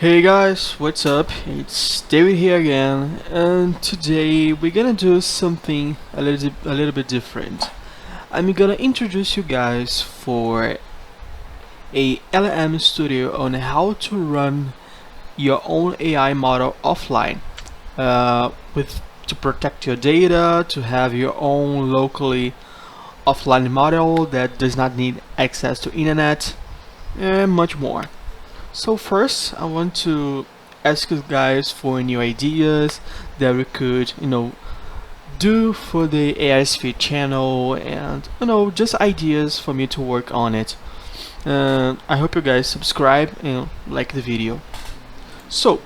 Hey guys, what's up? It's David here again, and today we're gonna do something a little bit different. I'm gonna introduce you guys for a LLM studio on how to run your own AI model offline, with to protect your data, to have your own locally offline model that does not need access to internet, and much more. So first, I want to ask you guys for new ideas that we could, do for the AI Speed channel, and just ideas for me to work on it. I hope you guys subscribe and like the video. So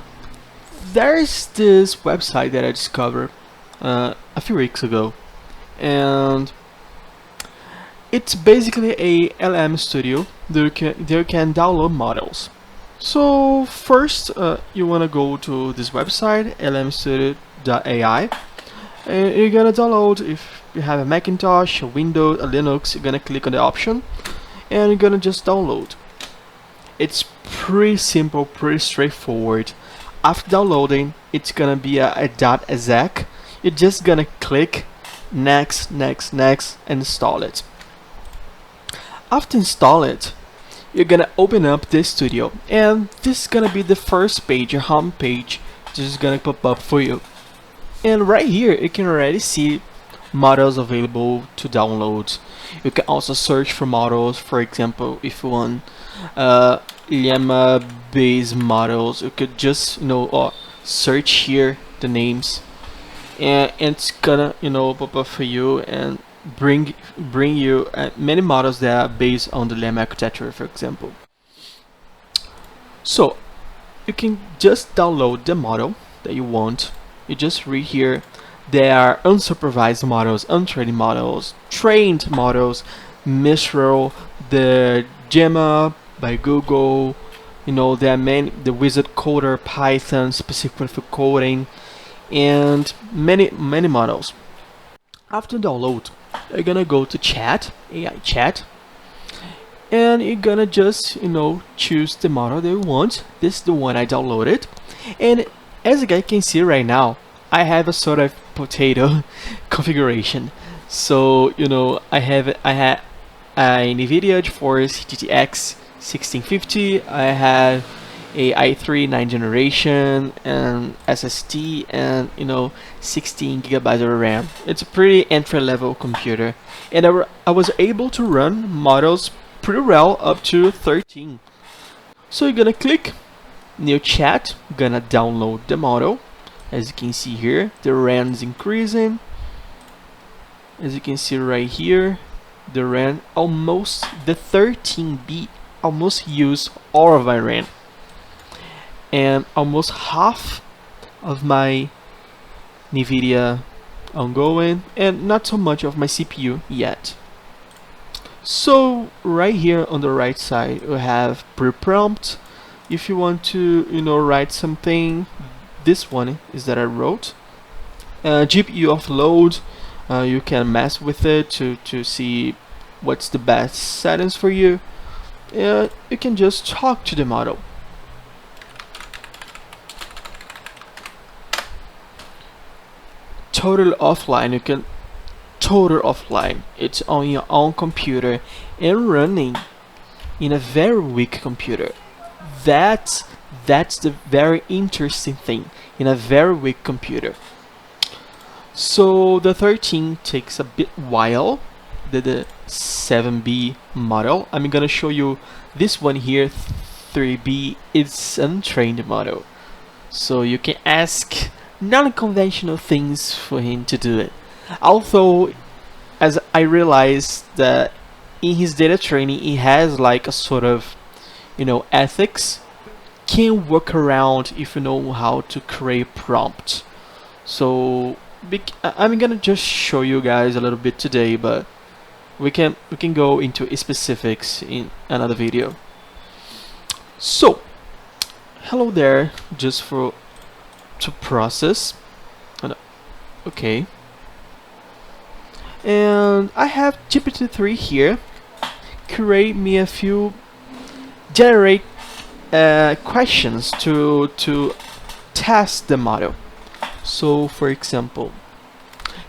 there's this website that I discovered a few weeks ago, and it's basically a LM studio that you can download models. So first, you wanna go to this website, lmstudio.ai, and you're gonna download. If you have a Macintosh, a Windows, a Linux, you're gonna click on the option, and you're gonna just download. It's pretty simple, pretty straightforward. After downloading, it's gonna be a .exec. You're just gonna click next, next, next, and install it. After install it, you're gonna open up this studio, and this is gonna be the first page, your home page. This is gonna pop up for you, and right here you can already see models available to download. You can also search for models. For example, if you want llama based models, you could just search here the names, and it's gonna pop up for you and bring you many models that are based on the llama architecture, for example. So you can just download the model that you want. You just read here. There are unsupervised models, untrained models, trained models, Mistral, the Gemma by Google. There are many, the Wizard Coder, Python specifically for coding, and many models. After download, you're gonna go to chat, AI chat, and you're gonna just choose the model that you want. This is the one I downloaded, and as you guys can see right now, I have a sort of potato configuration. So I had a NVIDIA GeForce GTX 1650. I had a i3 9th generation and SSD, and 16 gigabytes of RAM. It's a pretty entry-level computer, and I was able to run models pretty well up to 13. So you're gonna click new chat, gonna download the model. As you can see here, the RAM is increasing. As you can see right here, the RAM almost, the 13B almost used all of my RAM, and almost half of my NVIDIA ongoing, and not so much of my CPU yet. So right here on the right side, we have pre-prompt. If you want to write something, this one is that I wrote. GPU offload, you can mess with it to see what's the best settings for you. You can just talk to the model. Total offline, you can total offline. It's on your own computer and running in a very weak computer. That's the very interesting thing, in a very weak computer. So the 13 takes a bit while. The 7B model, I'm gonna show you this one here, 3B. It's untrained model, so you can ask non-conventional things for him to do it. Although, as I realized that in his data training, he has like a sort of ethics. Can work around if you know how to create prompt. So I'm gonna just show you guys a little bit today, but we can go into specifics in another video. So hello there, just to process. Okay, and I have GPT-3 here. Create me a few, generate questions to test the model. So, for example,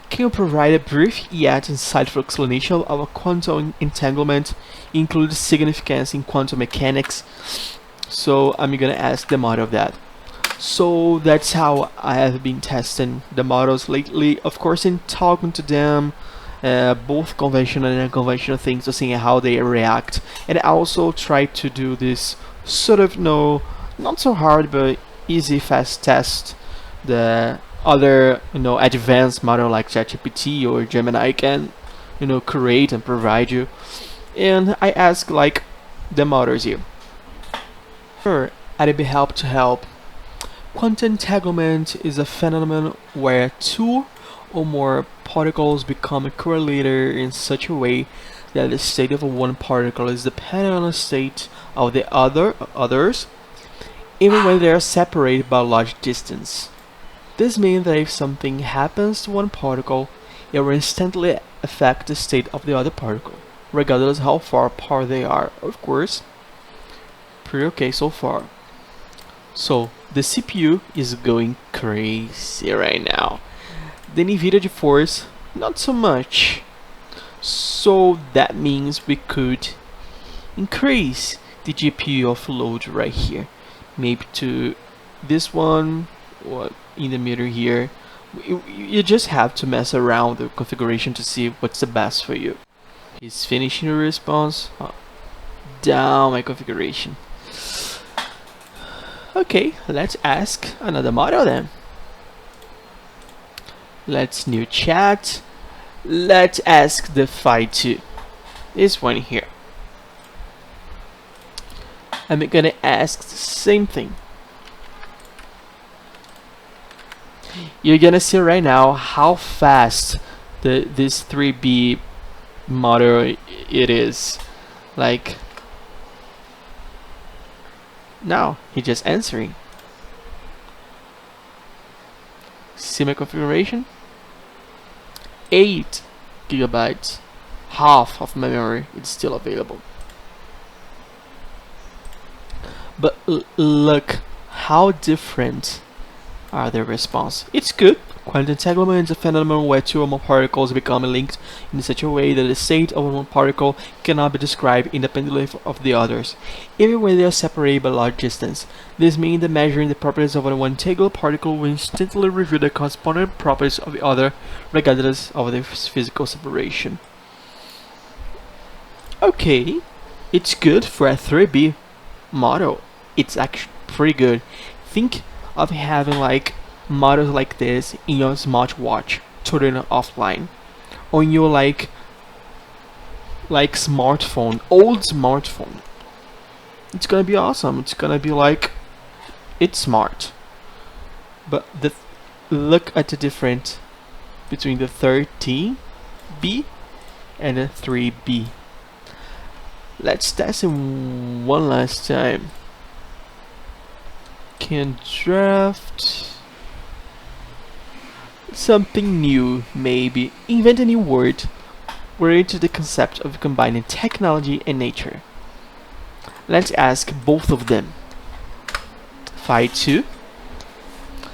can you provide a brief yet insightful explanation of a quantum entanglement, include significance in quantum mechanics? So I'm gonna ask the model that. So that's how I have been testing the models lately. Of course, in talking to them, both conventional and unconventional things, to see how they react, and I also try to do this sort of not so hard but easy, fast test the other advanced model like ChatGPT or Gemini can create and provide you. And I ask like the models here. Sure, I'd be help to help. Quantum entanglement is a phenomenon where two or more particles become correlated in such a way that the state of one particle is dependent on the state of the others, even when they are separated by a large distance. This means that if something happens to one particle, it will instantly affect the state of the other particle, regardless how far apart they are. Of course, pretty okay so far. So the CPU is going crazy right now. The NVIDIA GeForce, not so much. So that means we could increase the GPU offload right here, maybe to this one or in the middle here. You just have to mess around the configuration to see what's the best for you. He's finishing the response. Down my configuration. Okay, let's ask another model then. Let's new chat. Let's ask the Phi 2. This one here. I'm gonna ask the same thing. You're gonna see right now how fast this 3B model it is. Like, now he just answering. See my configuration? 8 gigabytes, half of my memory is still available. But look how different are their response. It's good. Quantum entanglement is a phenomenon where two or more particles become linked in such a way that the state of one particle cannot be described independently of the others, even when they are separated by a large distance. This means that measuring the properties of one integral particle will instantly reveal the corresponding properties of the other, regardless of their physical separation. Okay, it's good for a 3B model. It's actually pretty good. Think of having like models like this in your smartwatch, totally offline, on your like smartphone, old smartphone. It's gonna be awesome. It's gonna be like, it's smart. But look at the difference between the 13B and the 3B. Let's test it one last time. Can draft something new, maybe invent a new word related to the concept of combining technology and nature. Let's ask both of them. Phi 2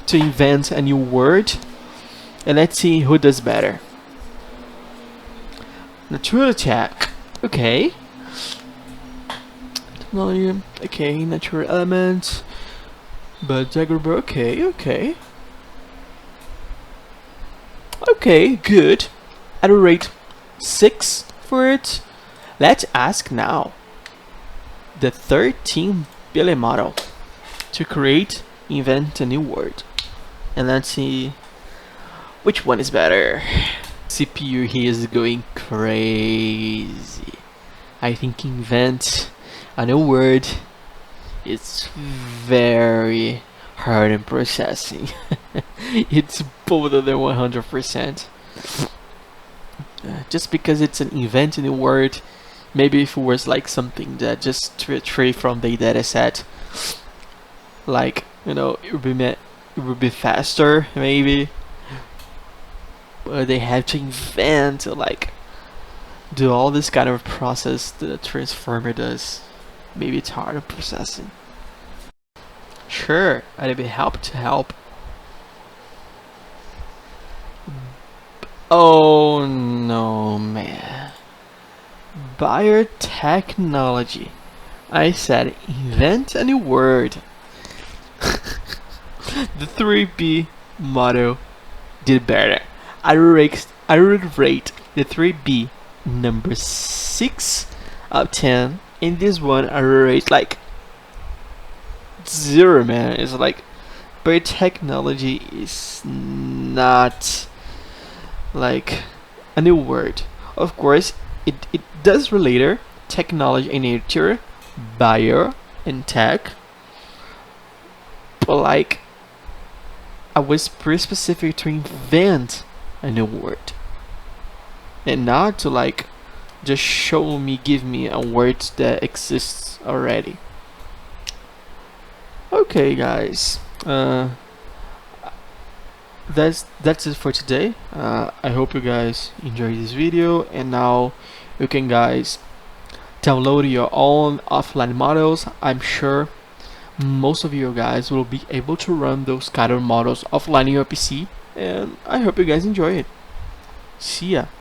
to invent a new word, and let's see who does better. Natural attack. Okay. Technology. Okay. Natural element. But Daggerber. Okay. Okay, good. I'd rate 6 for it. Let's ask now the 13 billion model to invent a new word. And let's see which one is better. CPU here is going crazy. I think invent a new word is very hard in processing. It's both of them 100%. Just because it's an invent in a word, maybe if it was like something that just retrieve from the data set, like it would be faster maybe. But they have to invent, like, do all this kind of process that a transformer does. Maybe it's hard in processing. Sure, I'd be happy to help. Oh no, man. Biotechnology. I said invent a new word. The 3B motto did better. I would rate the 3B number 6 out of 10, and this one I would rate like 0, man. It's like biotechnology is not like a new word. Of course, it does relate technology and nature, bio and tech, but like I was pretty specific to invent a new word and not to like just give me a word that exists already. Okay, guys. That's it for today. I hope you guys enjoyed this video, and now you can guys download your own offline models. I'm sure most of you guys will be able to run those kind of models offline in your PC, and I hope you guys enjoy it. See ya.